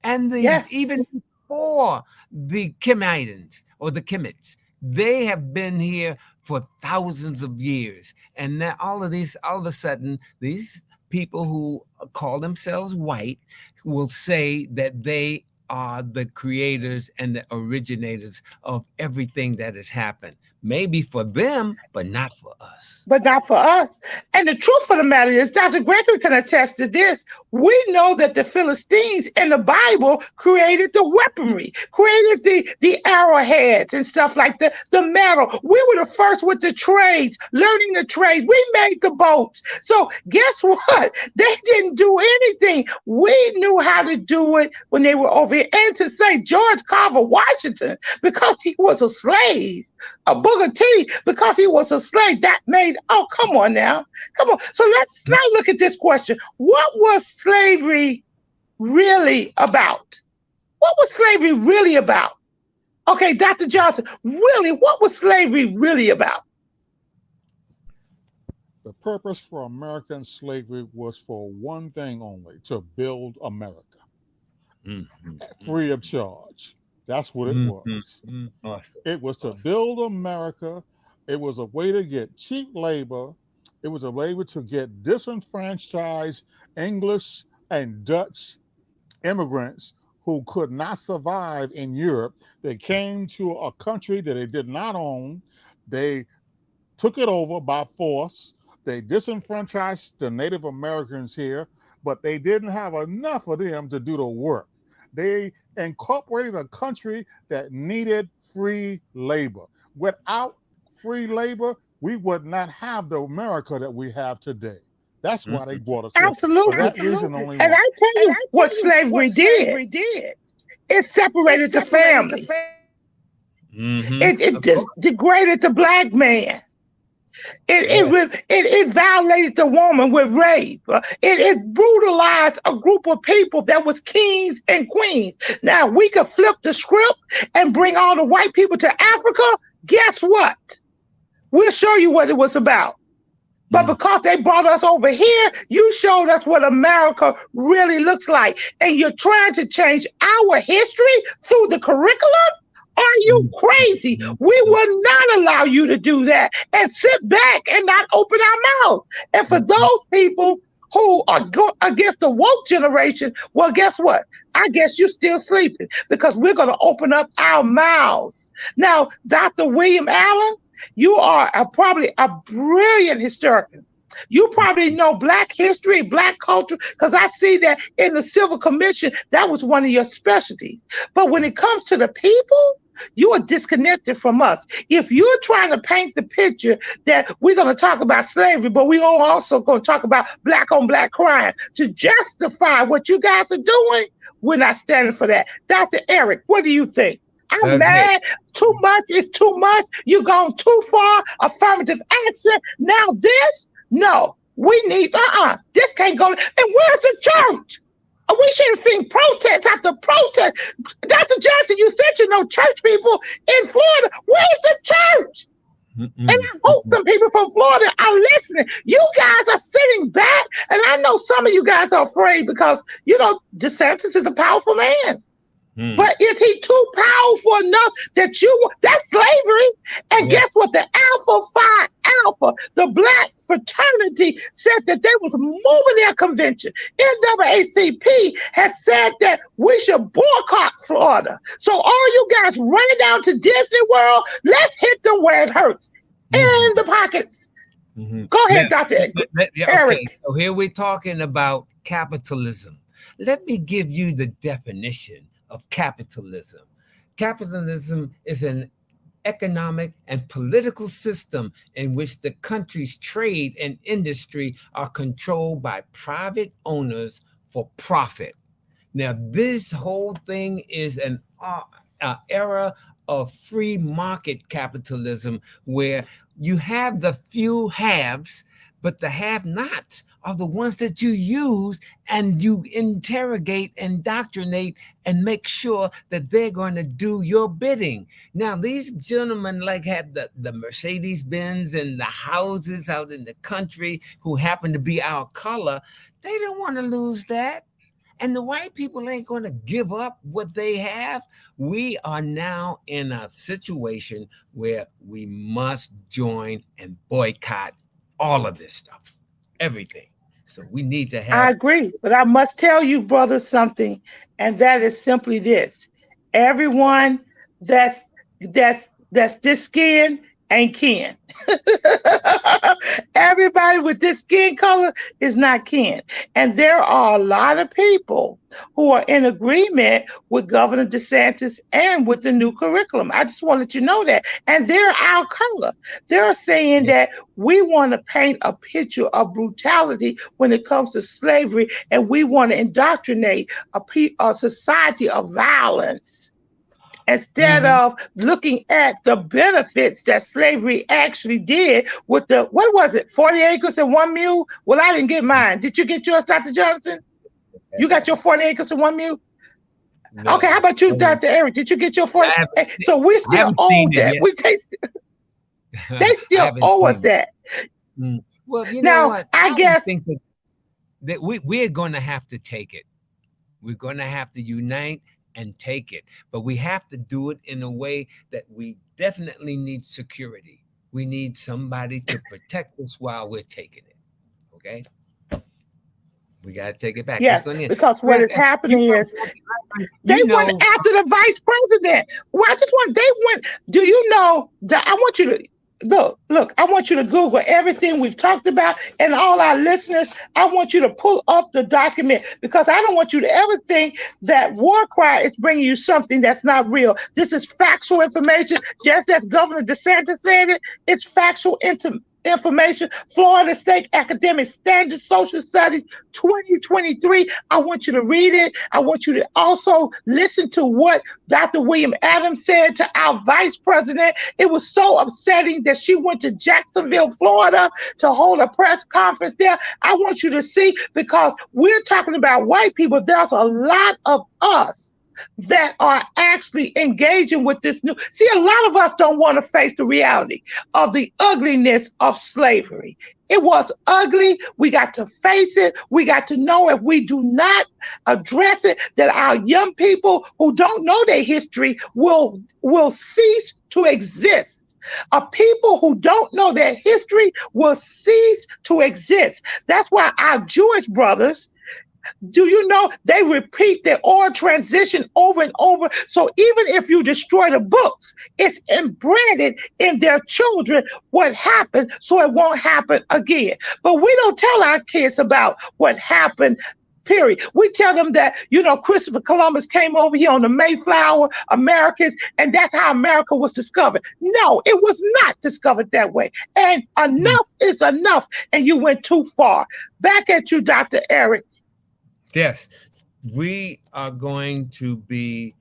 And even before the Kemitans or the Kemits, they have been here for thousands of years. And now all of a sudden, these people who call themselves white will say that they are the creators and the originators of everything that has happened. Maybe for them, but not for us. But not for us. And the truth of the matter is, Dr. Gregory can attest to this. We know that the Philistines in the Bible created the weaponry, created the arrowheads and stuff like the metal. We were the first with the trades, learning the trades. We made the boats. So guess what? They didn't do anything. We knew how to do it when they were over here. And to say George Carver Washington, because he was a slave, a Booker T, because he was a slave, that made, oh, come on now. Come on. So let's now look at this question. What was slavery really about? What was slavery really about? Okay, Dr. Johnson, really, what was slavery really about? The purpose for American slavery was for one thing only, to build America, free of charge. That's what it was. Awesome. It was to build America. It was a way to get cheap labor. It was a way to get disenfranchised English and Dutch immigrants who could not survive in Europe. They came to a country that they did not own. They took it over by force. They disenfranchised the Native Americans here, but they didn't have enough of them to do the work. They incorporated a country that needed free labor. Without free labor, we would not have the America that we have today. That's why they brought us here. Absolutely. For that reason only And one. I tell you what slavery did. It separated the family. It just degraded the black man. It violated the woman with rape. It brutalized a group of people that was kings and queens. Now we could flip the script and bring all the white people to Africa. Guess what? We'll show you what it was about. But because they brought us over here, you showed us what America really looks like. And you're trying to change our history through the curriculum? Are you crazy? We will not allow you to do that and sit back and not open our mouths. And for those people who are against the woke generation, well, guess what? I guess you're still sleeping, because we're going to open up our mouths. Now, Dr. William Allen, you are probably a brilliant historian. You probably know Black history, Black culture, because I see that in the Civil Commission, that was one of your specialties. But when it comes to the people, you are disconnected from us. If you're trying to paint the picture that we're going to talk about slavery, but we're also going to talk about Black on Black crime to justify what you guys are doing, we're not standing for that. Dr. Eric, what do you think? I'm mad. Too much is too much. You've gone too far. Affirmative action. Now this? No. We need, this can't go. And where's the church? We should have seen protest after protest. Dr. Johnson, you said you know church people in Florida. Where's the church? And I hope some people from Florida are listening. You guys are sitting back, and I know some of you guys are afraid because, you know, DeSantis is a powerful man. But is he too powerful enough that that's slavery? And guess what? The Alpha Phi Alpha, the Black fraternity, said that they was moving their convention. NAACP has said that we should boycott Florida. So all you guys running down to Disney World, let's hit them where it hurts. In the pockets. Go ahead, Dr. Eric. Okay. So here we're talking about capitalism. Let me give you the definition of capitalism. Capitalism is an economic and political system in which the country's trade and industry are controlled by private owners for profit. Now, this whole thing is an era of free market capitalism where you have the few haves, but the have-nots are the ones that you use and you interrogate, indoctrinate, and make sure that they're going to do your bidding. Now, these gentlemen have the Mercedes-Benz and the houses out in the country who happen to be our color. They don't want to lose that. And the white people ain't going to give up what they have. We are now in a situation where we must join and boycott all of this stuff, everything. So we need to have. I agree, but I must tell you, brother, something, and that is simply this: everyone that's this skin ain't kin. Everybody with this skin color is not kin. And there are a lot of people who are in agreement with Governor DeSantis and with the new curriculum. I just want to let you know that. And they're our color. They're saying that we want to paint a picture of brutality when it comes to slavery, and we want to indoctrinate a society of violence, instead of looking at the benefits that slavery actually did with the, what was it, 40 acres and 1 mule? Well, I didn't get mine. Did you get yours, Dr. Johnson? You got your 40 acres and 1 mule? No. Okay, how about you, Dr. Eric? Did you get your 40? So we still owe that. They still owe us that. Well, you know Now, what? I I guess think that we're going to have to take it. We're going to have to unite and take it. But we have to do it in a way that we definitely need security. We need somebody to protect us while we're taking it. Okay? We got to take it back. It's yes, going to, because what is you happening is know, they you went know, after the vice president. Well, I just want they went. Do you know that I want you to look, I want you to Google everything we've talked about and all our listeners. I want you to pull up the document because I don't want you to ever think that War Cry is bringing you something that's not real. This is factual information, just as Governor DeSantis said it. It's factual information. Florida State Academic Standards Social Studies 2023. I want you to read it. I want you to also listen to what Dr. William Adams said to our vice president. It was so upsetting that she went to Jacksonville, Florida to hold a press conference there. I want you to see, because we're talking about white people, there's a lot of us that are actually engaging with this new. See, a lot of us don't want to face the reality of the ugliness of slavery. It was ugly. We got to face it. We got to know if we do not address it, that our young people who don't know their history will cease to exist. A people who don't know their history will cease to exist. That's why our Jewish brothers, do you know, they repeat the oral transition over and over. So even if you destroy the books, it's embedded in their children what happened, so it won't happen again. But we don't tell our kids about what happened. Period. We tell them that, Christopher Columbus came over here on the Mayflower Americans, and that's how America was discovered. No, it was not discovered that way. And enough is enough, and you went too far. Back at you, Dr. Eric. yes, we are going to be,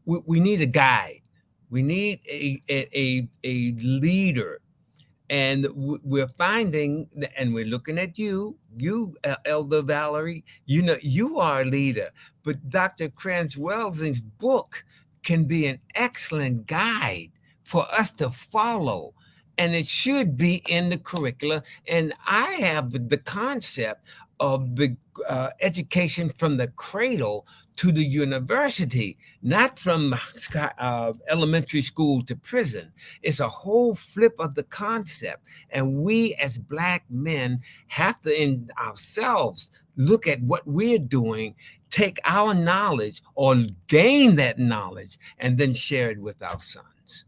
we need a guide. We need a leader. And we're finding, and we're looking at you, Elder Valerie, you are a leader. But Dr. Transwelsing's book can be an excellent guide for us to follow. And it should be in the curricula. And I have the concept of the education from the cradle to the university, not from elementary school to prison. It's a whole flip of the concept. And we as Black men have to in ourselves look at what we're doing, take our knowledge or gain that knowledge, and then share it with our sons.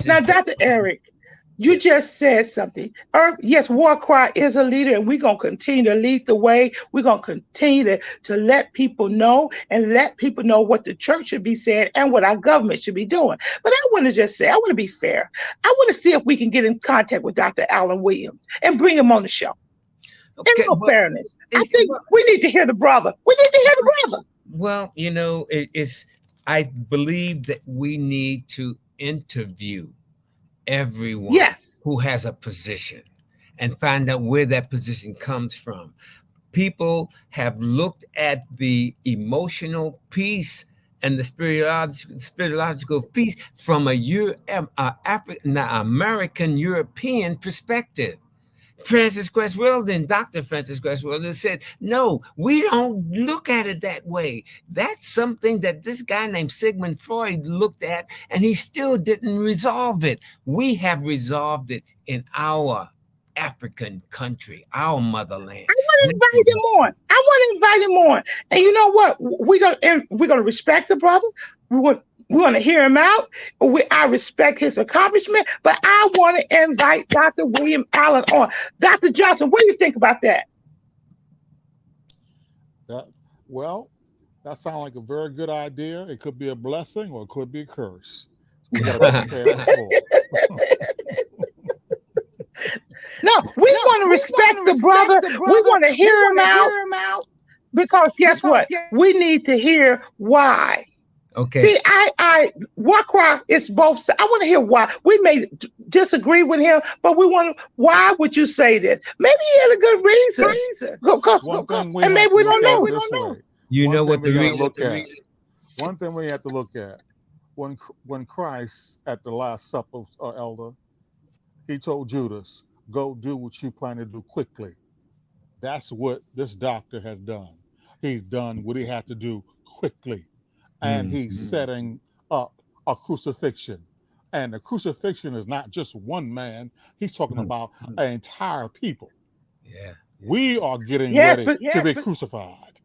Now, Dr. Eric, you just said something. Yes, War Cry is a leader, and we're going to continue to lead the way. We're going to continue to let people know and let people know what the church should be saying and what our government should be doing. But I want to just say, I want to be fair. I want to see if we can get in contact with Dr. Alan Williams and bring him on the show. In all fairness, I think we need to hear the brother. We need to hear the brother. Well, I believe that we need to interview everyone who has a position and find out where that position comes from. People have looked at the emotional piece and the spiritualogical piece from American European perspective. Francis Cress Weldon, Dr. Francis Cress Weldon said, no, we don't look at it that way. That's something that this guy named Sigmund Freud looked at, and he still didn't resolve it. We have resolved it in our African country, our motherland. I want to invite him on. And you know what? We're gonna respect the brother. We want to hear him out. I respect his accomplishment, but I want to invite Dr. William Allen on. Dr. Johnson, what do you think about that? That sounds like a very good idea. It could be a blessing or it could be a curse. We got to prepare for it. No, we want to respect the brother. We want to hear him out. Because guess what? We need to hear why. Okay. See, War Cry is both. I want to hear why. We may disagree with him, but why would you say this? Maybe he had a good reason. And maybe we don't know. You know what the reason? One thing we have to look at, when Christ at the Last Supper, Elder, he told Judas, go do what you plan to do quickly. That's what this doctor has done. He's done what he had to do quickly, and he's setting up a crucifixion. And the crucifixion is not just one man, he's talking about an entire people. Yeah. We are getting Yes, ready but to be crucified.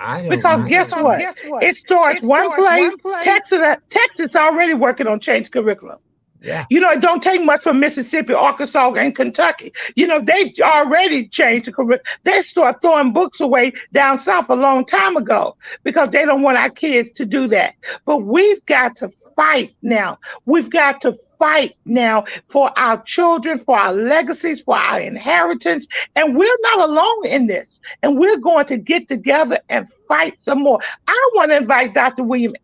I don't because know. guess what? It starts one place. Texas already working on change curriculum. Yeah. You know, it don't take much from Mississippi, Arkansas, and Kentucky. You know, they already changed the curriculum. They start throwing books away down south a long time ago because they don't want our kids to do that. But we've got to fight now. We've got to fight now for our children, for our legacies, for our inheritance. And we're not alone in this. And we're going to get together and fight some more. I want to invite Dr. William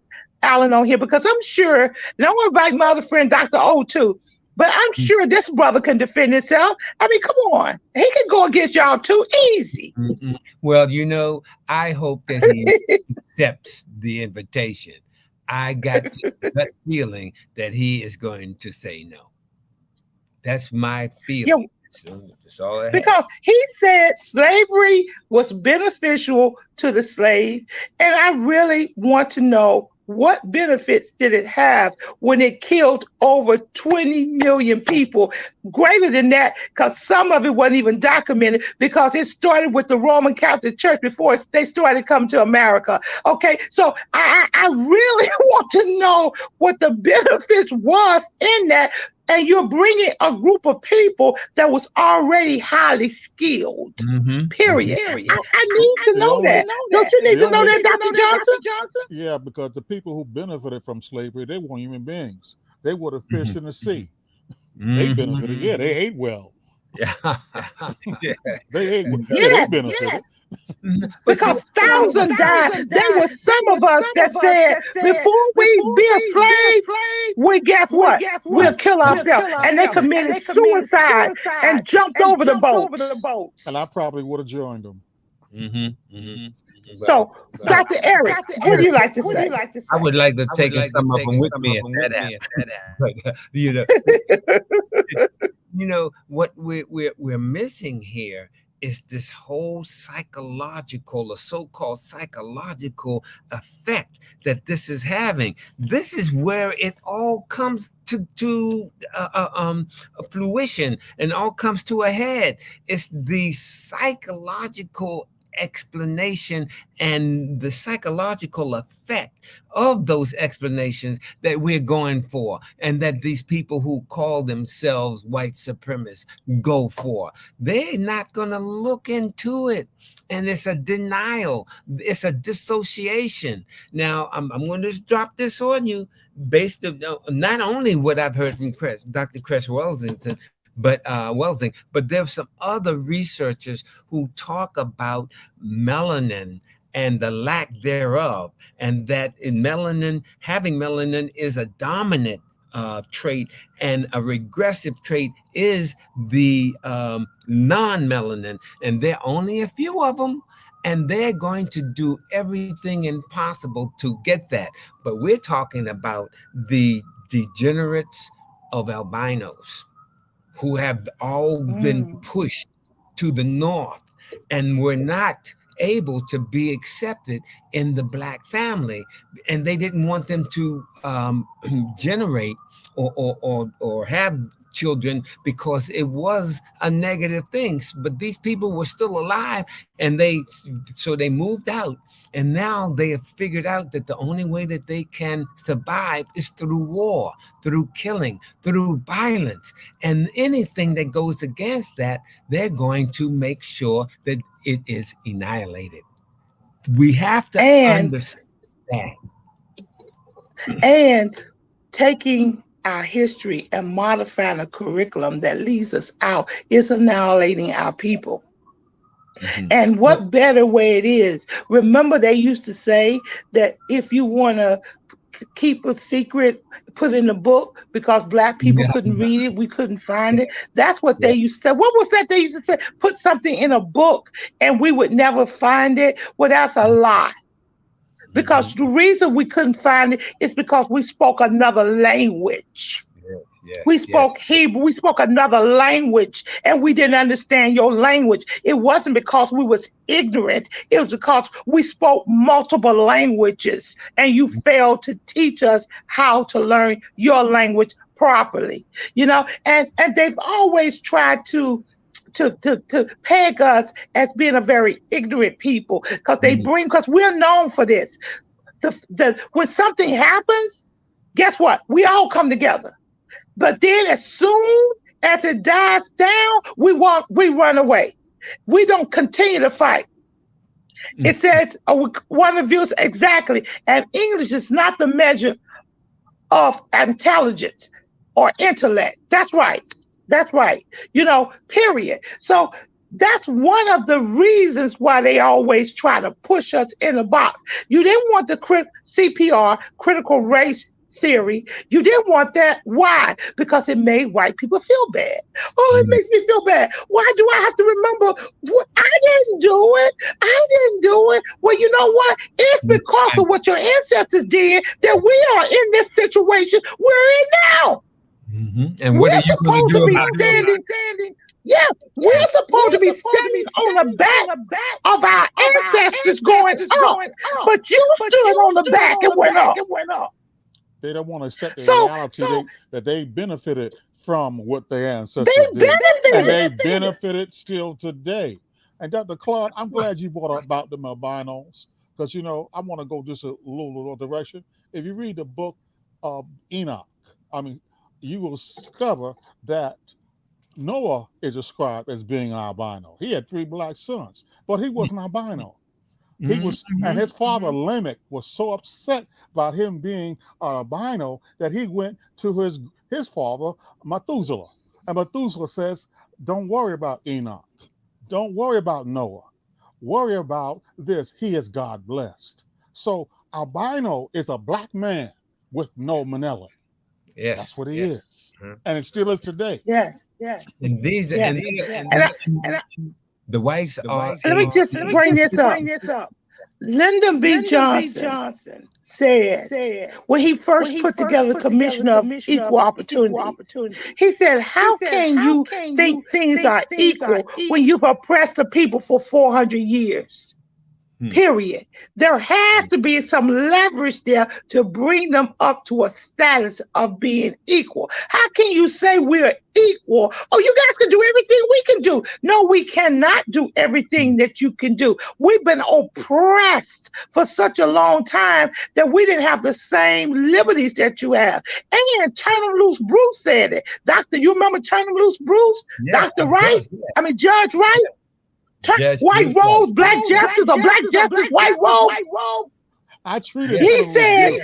Allen on here because I'm sure, and I want to invite my other friend, Dr. O, too. But I'm sure this brother can defend himself. I mean, come on. He can go against y'all too easy. Well, you know, I hope that he accepts the invitation. I got that feeling that he is going to say no. That's my feeling. That's all I have. Because he said slavery was beneficial to the slave. And I really want to know, what benefits did it have when it killed over 20 million people? Greater than that, because some of it wasn't even documented, because it started with the Roman Catholic Church before they started coming to America. Okay, so I really want to know what the benefits was in that. And you're bringing a group of people that was already highly skilled. Period. I need to know that. Don't you need to know that, Dr. Johnson? Yeah, because the people who benefited from slavery, they weren't human beings. They were the fish in the sea. They benefited. Yeah, they ate well. Yeah. They ate well. Yeah, they benefited. Because thousands died. There were some of us that said, before we be a slave, we guess what? We'll kill ourselves. And they committed suicide and jumped over the boats. And I probably would have joined them. So, Dr. Eric, what do you like to say? I would like to take some of them with me if that happens. You know what we're missing here is this whole psychological, or so-called psychological effect that this is having. This is where it all comes to fruition and all comes to a head. It's the psychological explanation and the psychological effect of those explanations that we're going for, and that these people who call themselves white supremacists go for. They're not going to look into it. And it's a denial. It's a dissociation. Now, I'm going to just drop this on you based on not only what I've heard from Dr. Chris Wellington, Welsing, but there's some other researchers who talk about melanin and the lack thereof, and that having melanin is a dominant trait, and a regressive trait is the non-melanin, and there are only a few of them, and they're going to do everything impossible to get that. But we're talking about the degenerates of albinos, who have all been pushed to the north and were not able to be accepted in the Black family, and they didn't want them to generate or have children because it was a negative thing. But these people were still alive, and they moved out, and now they have figured out that the only way that they can survive is through war, through killing, through violence, and anything that goes against that, they're going to make sure that it is annihilated. We have to understand. And taking our history and modifying a curriculum that leaves us out is annihilating our people. And what better way it is? Remember, they used to say that if you want to keep a secret, put in a book, because Black people couldn't read it, we couldn't find it. That's what they used to say. What was that they used to say? Put something in a book and we would never find it. Well, that's a lie. Because the reason we couldn't find it is because we spoke another language. We spoke Hebrew, we spoke another language, and we didn't understand your language. It wasn't because we was ignorant. It was because we spoke multiple languages, and you failed to teach us how to learn your language properly. And they've always tried to peg us as being a very ignorant people because we're known for this. When something happens, guess what? We all come together. But then as soon as it dies down, we run away. We don't continue to fight. It says, one of you exactly, and English is not the measure of intelligence or intellect. That's right. Period. So that's one of the reasons why they always try to push us in a box. You didn't want the CPR, critical race theory. You didn't want that. Why? Because it made white people feel bad. Oh, it makes me feel bad. Why do I have to remember? I didn't do it. Well, you know what? It's because of what your ancestors did that we are in this situation we're in now. And what are you going to do about it? Yeah, we're supposed to be standing on the back of our ancestors going up, but you stood on the back and went up. They don't want to accept the reality that they benefited from what their ancestors did. And they benefited still today. And Dr. Claude, I'm glad you brought up about the albinos, because, I want to go just a little direction. If you read the book of Enoch, you will discover that Noah is described as being an albino. He had 3 black sons, but he was an albino. He was, and his father Lamech was so upset about him being an albino that he went to his father Methuselah, and Methuselah says, "Don't worry about Enoch, don't worry about Noah, worry about this. He is God blessed." So albino is a black man with no melanin. Yes, that's what he is, and it still is today. Yes. And these, the whites are. Let me just bring this up. Lyndon B. Johnson said when he first put together the Commission of Equal Opportunity, he said, how can you think things are equal when you've oppressed the people for 400 years? Period. There has to be some leverage there to bring them up to a status of being equal. How can you say we're equal? Oh, you guys can do everything we can do. No, we cannot do everything that you can do. We've been oppressed for such a long time that we didn't have the same liberties that you have. And Turn 'em Loose Bruce said it. You remember Turn 'em Loose Bruce? Yeah, Dr. Wright? Yeah. Judge Wright? White robes, black justice, or black justice, white robes. I treated. He said,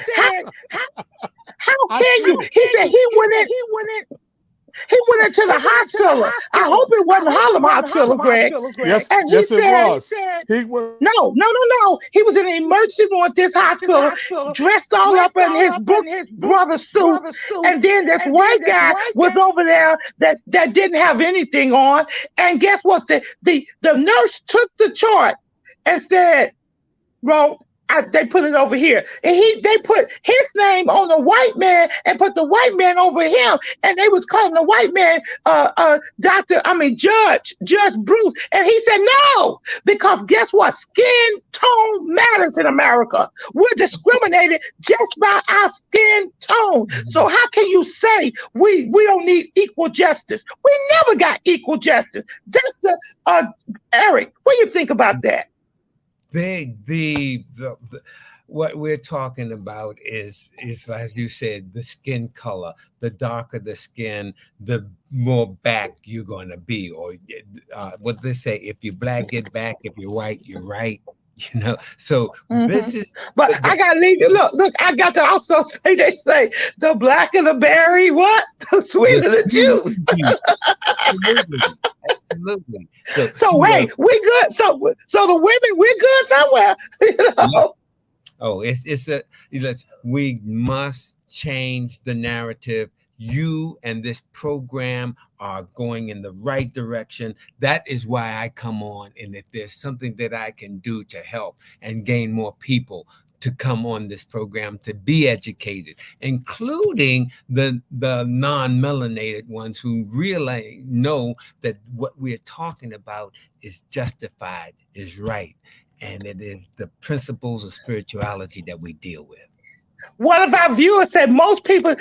"How can you?" He said he went into the hospital. I hope it wasn't Harlem Hospital, Greg. Yes, and it was. He was. No. He was in the emergency room at this hospital, dressed all up in his brother's suit. And then this white guy was over there that didn't have anything on. And guess what? The nurse took the chart and said, "Wrote." They put it over here, and they put his name on the white man and put the white man over him, and they was calling the white man Judge Bruce, and he said no, because guess what? Skin tone matters in America. We're discriminated just by our skin tone. So how can you say we don't need equal justice? We never got equal justice. Dr. Eric, what do you think about that? What we're talking about is as you said, the skin color. The darker the skin, the more back you're going to be. Or what they say, if you're black, get back. If you're white, you're right. So this is. But I gotta leave you. Look. I got to also say. They say the blacker the berry, what? The sweeter the juice. Absolutely. So wait, we good. So the women, we're good somewhere. Yeah. Oh, we must change the narrative. You and this program are going in the right direction. That is why I come on. And if there's something that I can do to help and gain more people to come on this program to be educated, including the non-melanated ones who really know that what we're talking about is justified, is right, and it is the principles of spirituality that we deal with. One of our viewers said more people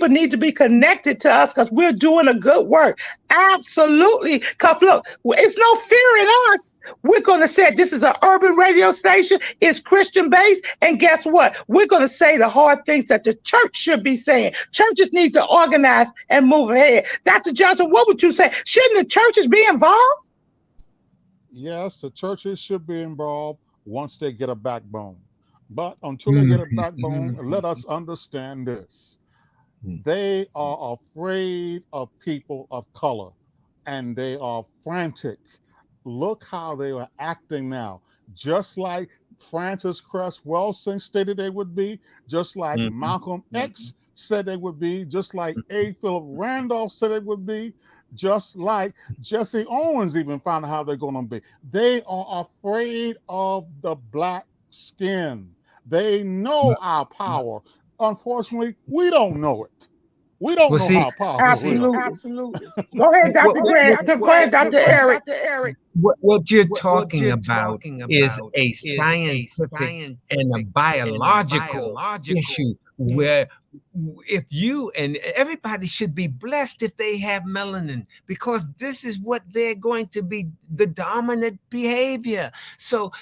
need to be connected to us because we're doing a good work. Absolutely. Because look, it's no fear in us. We're going to say this is an urban radio station. It's Christian based. And guess what? We're going to say the hard things that the church should be saying. Churches need to organize and move ahead. Dr. Johnson, what would you say? Shouldn't the churches be involved? Yes, the churches should be involved once they get a backbone. But until they get a backbone, let us understand this. They are afraid of people of color, and they are frantic. Look how they are acting now. Just like Francis Cress Welsing stated they would be, just like Malcolm X said they would be, just like A. Philip Randolph said it would be, just like Jesse Owens even found out how they're going to be. They are afraid of the black skin. They know our power. Unfortunately, we don't know it. We don't know how powerful we are. Absolutely. Go ahead, Dr. Greg. Go ahead, Dr. Eric. What you're talking about is a scientific and a biological issue where if you and everybody should be blessed if they have melanin, because this is what they're going to be, the dominant behavior. So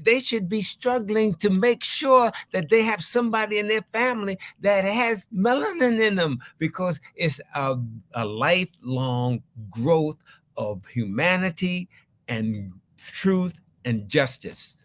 they should be struggling to make sure that they have somebody in their family that has melanin in them, because it's a lifelong growth of humanity and truth and justice.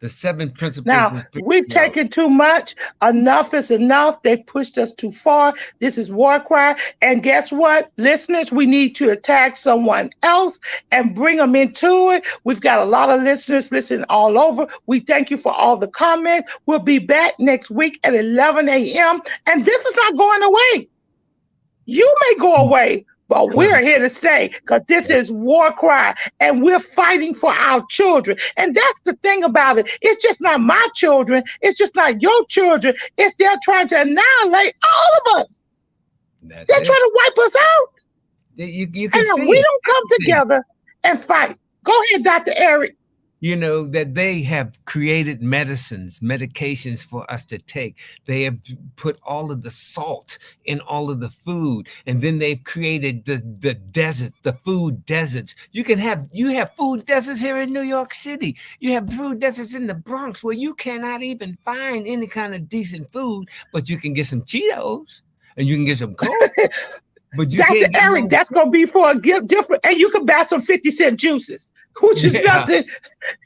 The 7 principles. Now, we've taken too much. Enough is enough. They pushed us too far. This is War Cry. And guess what, listeners? We need to attack someone else and bring them into it. We've got a lot of listeners listening all over. We thank you for all the comments. We'll be back next week at 11 a.m. And this is not going away. You may go away, but we're here to stay, because this is War Cry, and we're fighting for our children. And that's the thing about it. It's just not my children. It's just not your children. It's they're trying to annihilate all of us. They're trying to wipe us out. You can and see we don't come together and fight. Go ahead, Dr. Eric. You know, that they have created medications for us to take. They have put all of the salt in all of the food. And then they've created the deserts, the food deserts. You have food deserts here in New York City. You have food deserts in the Bronx where you cannot even find any kind of decent food, but you can get some Cheetos and you can get some Coke. But you Dr. Eric, that's going to be for a gift different. And you can buy some 50-cent juices, which is nothing.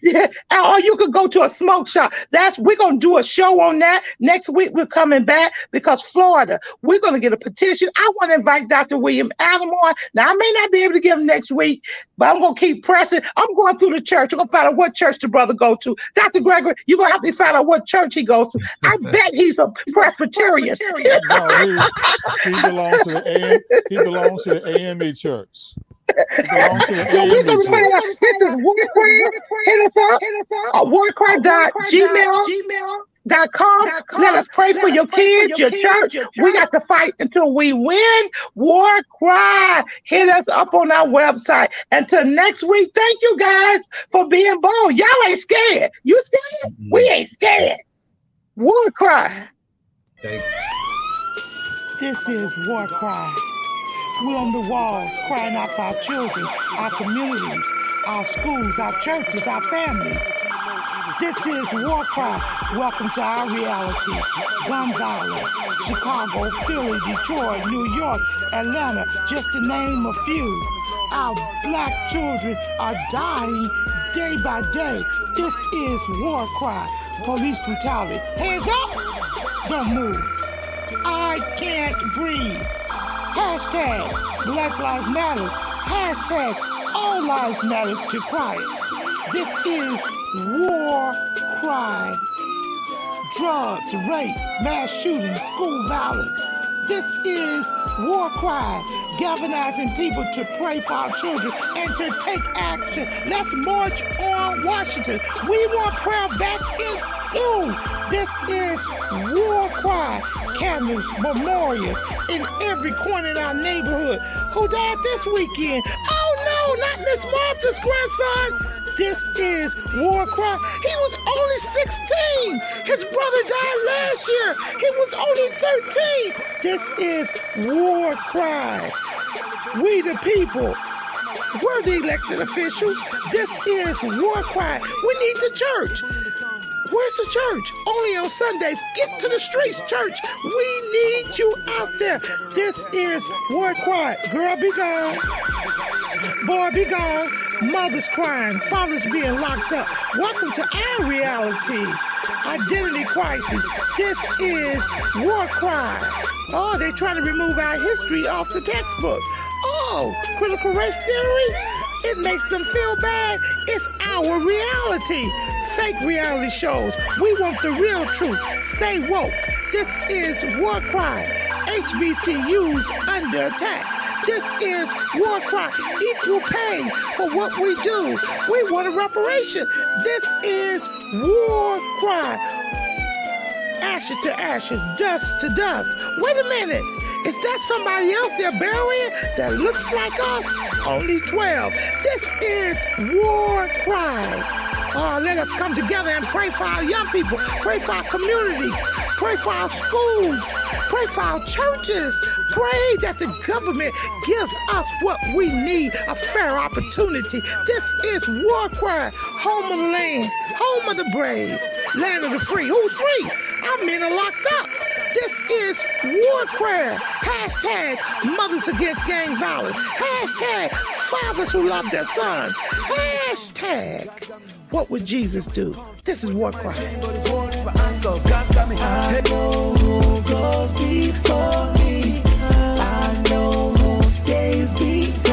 Yeah. Or you could go to a smoke shop. We're going to do a show on that. Next week, we're coming back because Florida, we're going to get a petition. I want to invite Dr. William Adam on. Now, I may not be able to get him next week, but I'm going to keep pressing. I'm going through the church. I'm going to find out what church the brother go to. Dr. Gregory, you're going to help me find out what church he goes to. I bet he's a Presbyterian. No, he belongs to the He belongs to the AME church. He belongs to the AME church. This is Warcry. Hit us up. warcry.gmail.com. Let us pray for your kids, your church. We got to fight until we win. War Cry. Hit us up on our website. Until next week, thank you guys for being bold. Y'all ain't scared. You scared? We ain't scared. War Cry. Thank you. This is War Cry. We're on the wall crying out for our children, our communities, our schools, our churches, our families. This is War Cry. Welcome to our reality. Gun violence, Chicago, Philly, Detroit, New York, Atlanta, just to name a few. Our black children are dying day by day. This is War Cry. Police brutality. Hands up! Don't move. I can't breathe. Hashtag Black Lives Matter. Hashtag All Lives Matter to Christ. This is War Cry. Drugs, rape, mass shootings, school violence. This is War Cry. Galvanizing people to pray for our children and to take action. Let's march on Washington. We want prayer back in Ooh, this is war cry. Candles, memorials in every corner in our neighborhood. Who died this weekend? Oh no, not Miss Martha's grandson. This is war cry. He was only 16. His brother died last year. He was only 13. This is war cry. We the people. We're the elected officials. This is war cry. We need the church. Where's the church? Only on Sundays. Get to the streets, church. We need you out there. This is war cry. Girl, be gone. Boy, be gone. Mothers crying. Fathers being locked up. Welcome to our reality. Identity crisis. This is war cry. Oh, they're trying to remove our history off the textbook. Oh, critical race theory? It makes them feel bad. It's our reality. Fake reality shows. We want the real truth. Stay woke. This is war cry. HBCUs under attack. This is war cry. Equal pay for what we do. We want a reparation. This is war cry. Ashes to ashes, dust to dust. Wait a minute. Is that somebody else they're burying that looks like us? Only 12. This is war cry. Oh, let us come together and pray for our young people, pray for our communities, pray for our schools, pray for our churches. Pray that the government gives us what we need, a fair opportunity. This is war cry. Home of the land, home of the brave, land of the free. Who's free? Our men are locked up. This is war cry. Hashtag mothers against gang violence. Hashtag fathers who love their sons. Hashtag what would Jesus do? This is war cry. I know who goes before me. I know who stays behind.